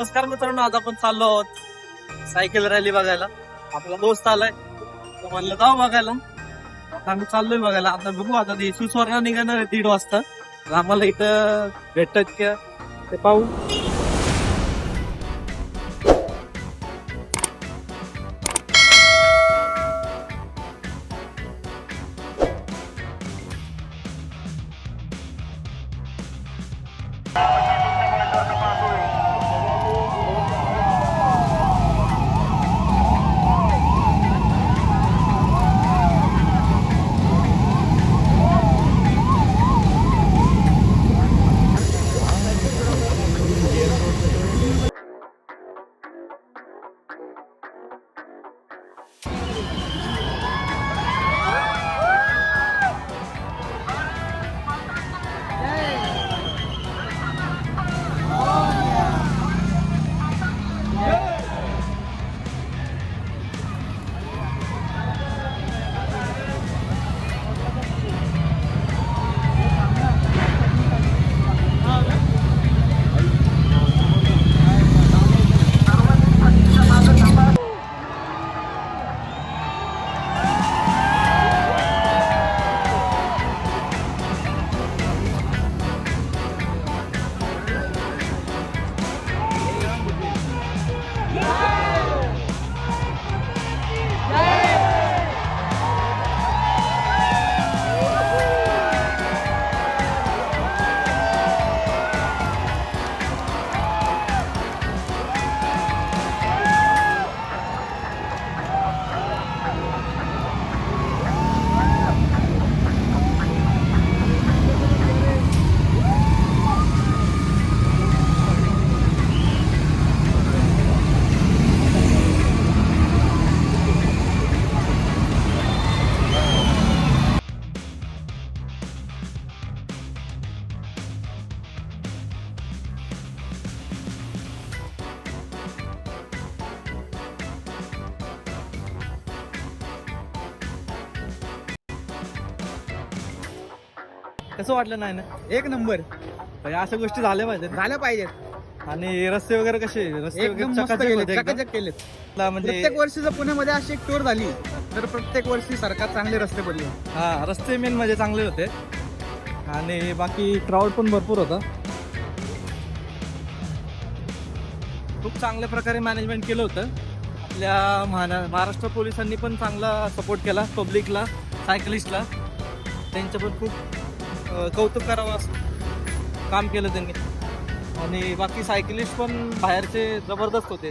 नमस्कार मित्रांनो, आज आपण चाललो आहोत सायकल रॅली बघायला. आपला दोस्त आलाय, तो म्हणलं जाऊ बघायला. आता आम्ही चाललोय बघायला. आता बघू, आता ते सुस्वर्णा निघणार आहे 1:30 वाजता. तर आम्हाला इथं भेटतात का ते पाहू. कसं वाटलं नाही ना? एक नंबर म्हणजे अशा गोष्टी झाल्या पाहिजेत. झालं पाहिजेत. आणि रस्ते वगैरे कसे? रस्ते वगैरे एकदम मस्त चकाचक केलेत, होते एकदम. चकाचक केलेत. म्हणजे प्रत्येक वर्षी जर पुण्यामध्ये अशी एक टूर झाली तर प्रत्येक वर्षी सरकार चांगले रस्ते बनले. हा, रस्ते मेन म्हणजे चांगले होते. आणि बाकी क्राऊड पण भरपूर होता. खूप चांगल्या प्रकारे मॅनेजमेंट केलं होतं. आपल्या महाराष्ट्र पोलिसांनी पण चांगला सपोर्ट केला पब्लिकला, सायकलिस्टला. त्यांचं पण खूप कौतुक करावं असं काम केलं त्यांनी. आणि बाकी सायकलिस्ट पण बाहेरचे जबरदस्त होते.